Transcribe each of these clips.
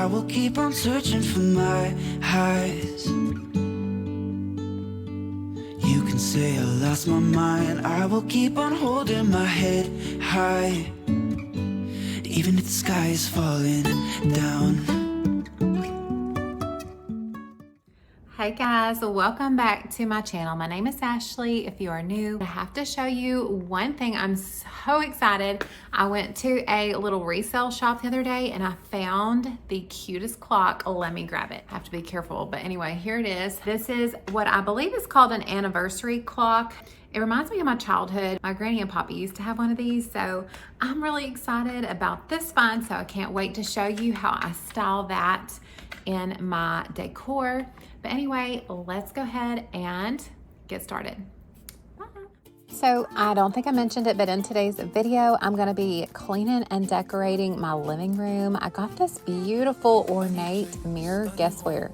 I will keep on searching for my highs. You can say I lost my mind, I will keep on holding my head high, even if the sky is falling down. Hey guys, welcome back to my channel. My name is Ashley. If you are new, I have to show you one thing. I'm so excited. I went to a little resale shop the other day and I found the cutest clock. Let me grab it. I have to be careful, but anyway, here it is. This is what I believe is called an anniversary clock. It reminds me of my childhood. My granny and papi used to have one of these, so I'm really excited about this find, so I can't wait to show you how I style that in my decor. But anyway, let's go ahead and get started. Bye. So I don't think I mentioned it, but in today's video, I'm gonna be cleaning and decorating my living room. I got this beautiful ornate mirror, guess where?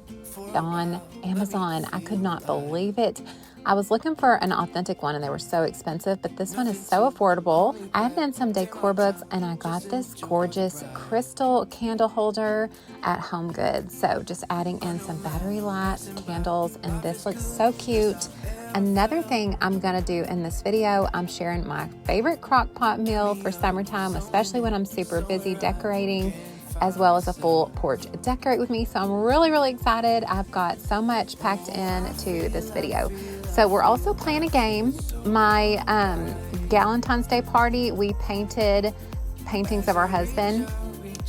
On Amazon. I could not believe it. I was looking for an authentic one and they were so expensive, but this one is so affordable. I have been some decor books and I got this gorgeous crystal candle holder at Home Goods. So just adding in some battery lights, candles, and this looks so cute. Another thing I'm gonna do in this video, I'm sharing my favorite crock-pot meal for summertime, especially when I'm super busy decorating, as well as a full porch decorate with me. So I'm really excited. I've got so much packed into this video. So we're also playing a game. My Valentine's Day party, we painted paintings of our husband.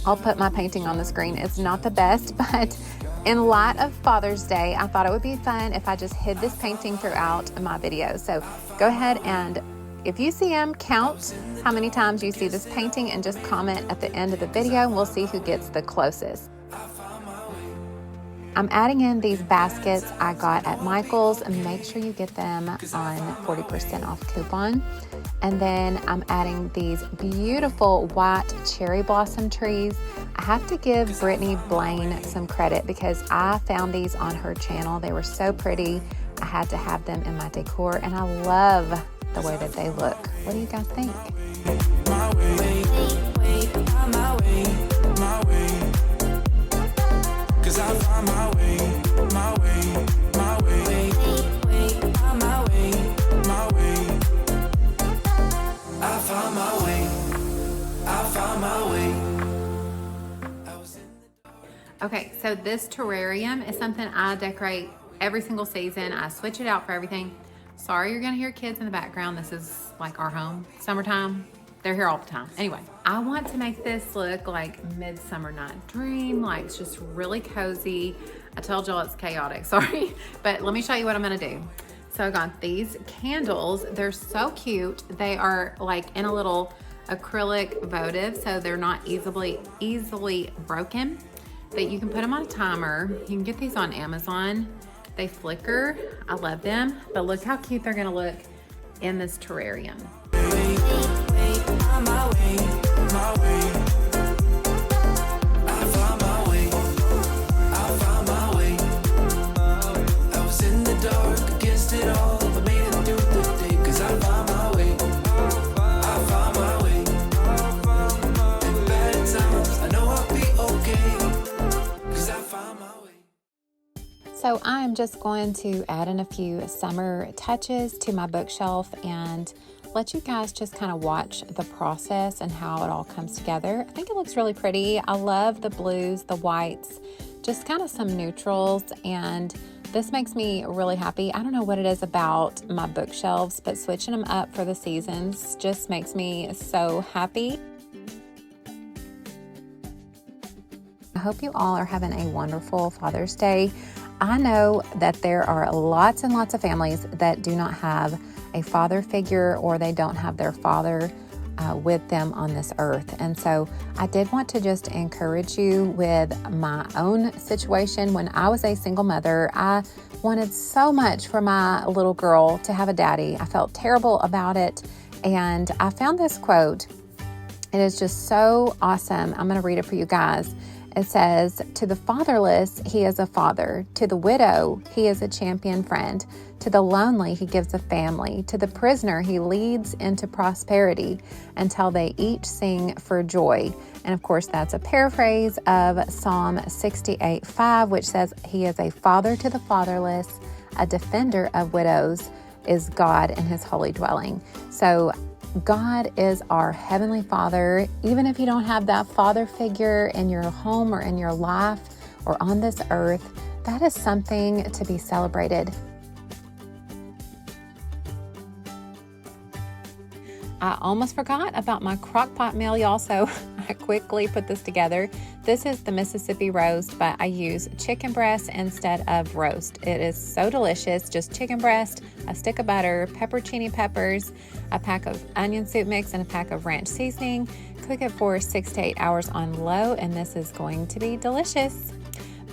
I'll put my painting on the screen. It's not the best, but in light of Father's Day, I thought it would be fun if I just hid this painting throughout my video. So go ahead and if you see them, count how many times you see this painting and just comment at the end of the video and we'll see who gets the closest. I'm adding in these baskets I got at Michael's, and make sure you get them on 40% off coupon. And then I'm adding these beautiful white cherry blossom trees. I have to give Brittany Blaine some credit because I found these on her channel. They were so pretty. I had to have them in my decor and I love the way that they look. What do you guys think? My way, my way, my way. 'Cause I find my way, my way, my way, my way, my way. I found my way, I found my way. Okay, so this terrarium is something I decorate every single season. I switch it out for everything. Sorry you're gonna hear kids in the background. This is like our home. Summertime, they're here all the time. Anyway, I want to make this look like Midsummer Night Dream, like it's just really cozy. I told y'all it's chaotic, sorry. But let me show you what I'm gonna do. So I got these candles. They're so cute. They are like in a little acrylic votive, so they're not easily broken. But you can put them on a timer. You can get these on Amazon. They flicker, I love them. But look how cute they're gonna look in this terrarium. My way, my way. I found my way, I found my way. I was in the dark against it all, but made it through the day. 'Cause I found my way, I found my way. In bad times, I know I'll be okay. 'Cause I found my way. So I'm just going to add in a few summer touches to my bookshelf and let you guys just kind of watch the process and how it all comes together. I think it looks really pretty. I love the blues, the whites, just kind of some neutrals, and this makes me really happy. I don't know what it is about my bookshelves, but switching them up for the seasons just makes me so happy. I hope you all are having a wonderful Father's Day. I know that there are lots and lots of families that do not have a father figure, or they don't have their father with them on this earth. And so I did want to just encourage you with my own situation. When I was a single mother, I wanted so much for my little girl to have a daddy. I felt terrible about it. And I found this quote. It is just so awesome. I'm going to read it for you guys. It says, to the fatherless, he is a father. To the widow, he is a champion friend. To the lonely, he gives a family. To the prisoner, he leads into prosperity until they each sing for joy. And of course, that's a paraphrase of Psalm 68:5, which says, he is a father to the fatherless, a defender of widows is God in his holy dwelling. So God is our Heavenly Father. Even if you don't have that father figure in your home or in your life or on this earth, that is something to be celebrated. I almost forgot about my crock-pot meal, y'all, so I quickly put this together. This is the Mississippi roast, but I use chicken breast instead of roast. It is so delicious. Just chicken breast, a stick of butter, pepperoncini peppers, a pack of onion soup mix, and a pack of ranch seasoning. Cook it for 6 to 8 hours on low, and this is going to be delicious.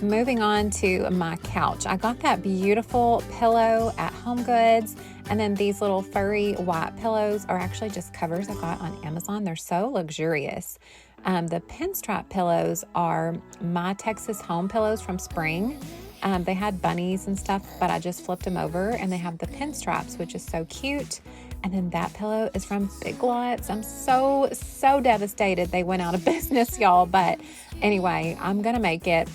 Moving on to my couch. I got that beautiful pillow at HomeGoods, and then these little furry white pillows are actually just covers I got on Amazon. They're so luxurious. The pinstripe pillows are my Texas home pillows from spring. They had bunnies and stuff, but I just flipped them over, and they have the pinstripes, which is so cute. And then that pillow is from Big Lots. I'm so devastated they went out of business, y'all. But anyway, I'm going to make it.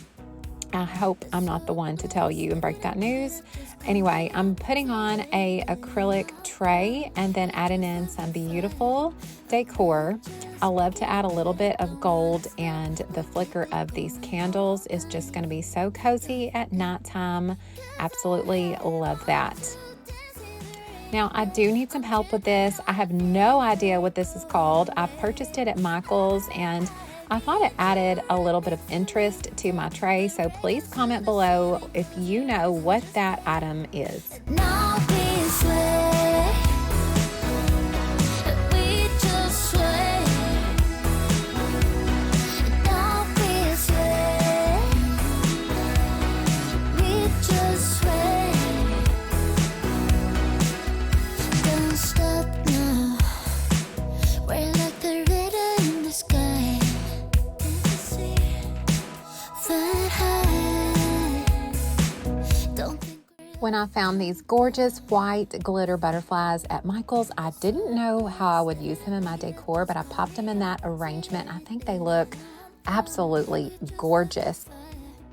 I hope I'm not the one to tell you and break that news. Anyway, I'm putting on a acrylic tray and then adding in some beautiful decor. I love to add a little bit of gold, and the flicker of these candles is just going to be so cozy at nighttime. Absolutely love that. Now, I do need some help with this. I have no idea what this is called. I purchased it at Michael's, and I thought it added a little bit of interest to my tray, so please comment below if you know what that item is. When I found these gorgeous white glitter butterflies at Michael's, I didn't know how I would use them in my decor, but I popped them in that arrangement. I think they look absolutely gorgeous.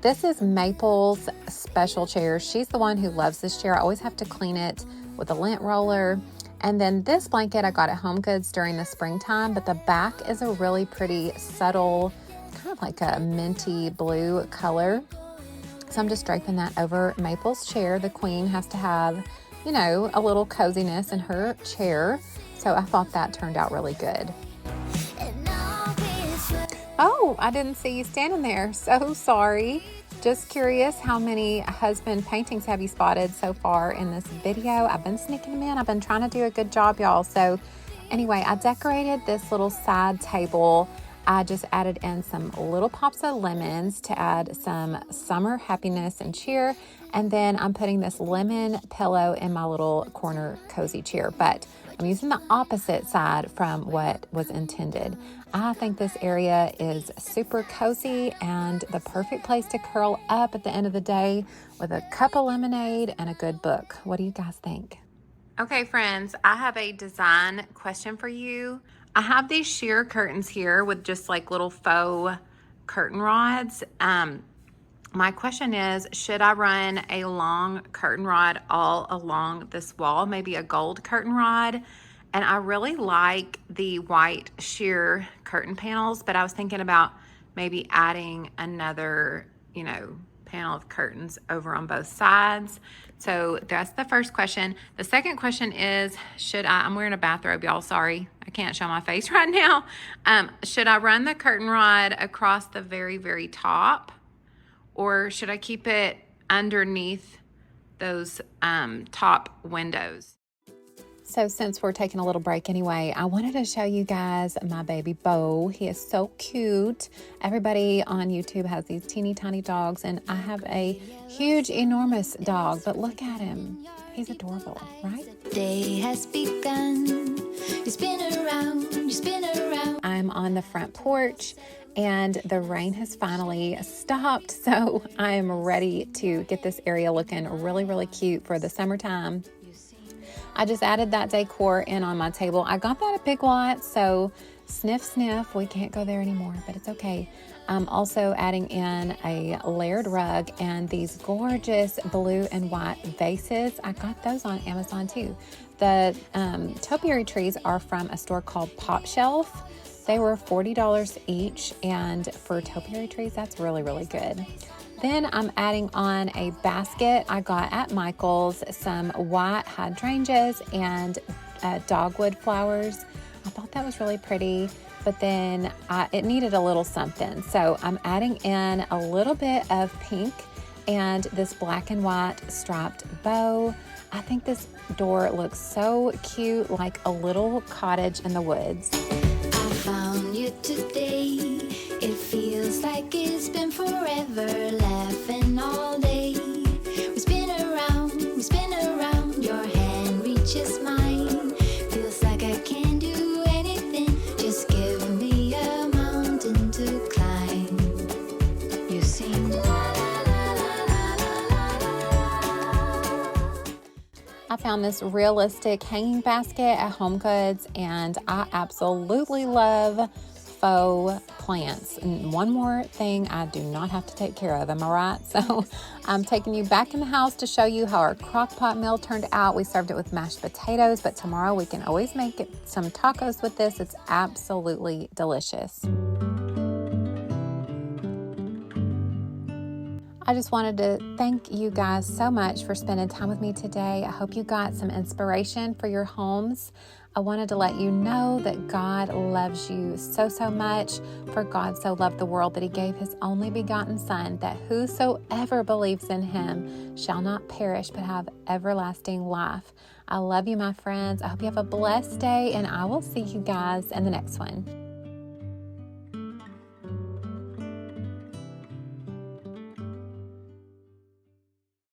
This is Maple's special chair. She's the one who loves this chair. I always have to clean it with a lint roller. And then this blanket I got at HomeGoods during the springtime, but the back is a really pretty subtle, kind of like a minty blue color. So I'm just draping that over Maple's chair. The queen has to have, you know, a little coziness in her chair. So I thought that turned out really good. Oh, I didn't see you standing there. So sorry. Just curious, how many husband paintings have you spotted so far in this video? I've been sneaking them in. I've been trying to do a good job, y'all. So anyway, I decorated this little side table. I just added in some little pops of lemons to add some summer happiness and cheer. And then I'm putting this lemon pillow in my little corner cozy chair, but I'm using the opposite side from what was intended. I think this area is super cozy and the perfect place to curl up at the end of the day with a cup of lemonade and a good book. What do you guys think? Okay, friends, I have a design question for you. I have these sheer curtains here with just like little faux curtain rods. My question is, should I run a long curtain rod all along this wall, maybe a gold curtain rod? And I really like the white sheer curtain panels, but I was thinking about maybe adding another, you know, panel of curtains over on both sides. So that's the first question. The second question is, I'm wearing a bathrobe, y'all, sorry. I can't show my face right now. Should I run the curtain rod across the very, very top, or should I keep it underneath those top windows? So since we're taking a little break anyway, I wanted to show you guys my baby Bo. He is so cute. Everybody on YouTube has these teeny tiny dogs, and I have a huge, enormous dog, but look at him. He's adorable, right? Day has begun. You spin around, you spin around. I'm on the front porch, and the rain has finally stopped. So I am ready to get this area looking really, really cute for the summertime. I just added that decor in on my table. I got that at Big Lots, so sniff, we can't go there anymore, but it's okay. I'm also adding in a layered rug and these gorgeous blue and white vases. I got those on Amazon too. The topiary trees are from a store called Pop Shelf. They were $40 each, and for topiary trees, that's really, really good. Then I'm adding on a basket I got at Michael's, some white hydrangeas and dogwood flowers. I thought that was really pretty, but then it needed a little something. So I'm adding in a little bit of pink and this black and white striped bow. I think this door looks so cute, like a little cottage in the woods. I found you today. It feels like it's been forever, laughing all day. We spin around, your hand reaches mine. Feels like I can't do anything, just give me a mountain to climb. You sing la la la la la la la. I found this realistic hanging basket at Home Goods, and I absolutely love faux plants. And one more thing I do not have to take care of, am I right? So I'm taking you back in the house to show you how our crock-pot meal turned out. We served it with mashed potatoes, but tomorrow we can always make some tacos with this. It's absolutely delicious. I just wanted to thank you guys so much for spending time with me today. I hope you got some inspiration for your homes. I wanted to let you know that God loves you so, so much. For God so loved the world that he gave his only begotten Son, that whosoever believes in him shall not perish but have everlasting life. I love you, my friends. I hope you have a blessed day, and I will see you guys in the next one.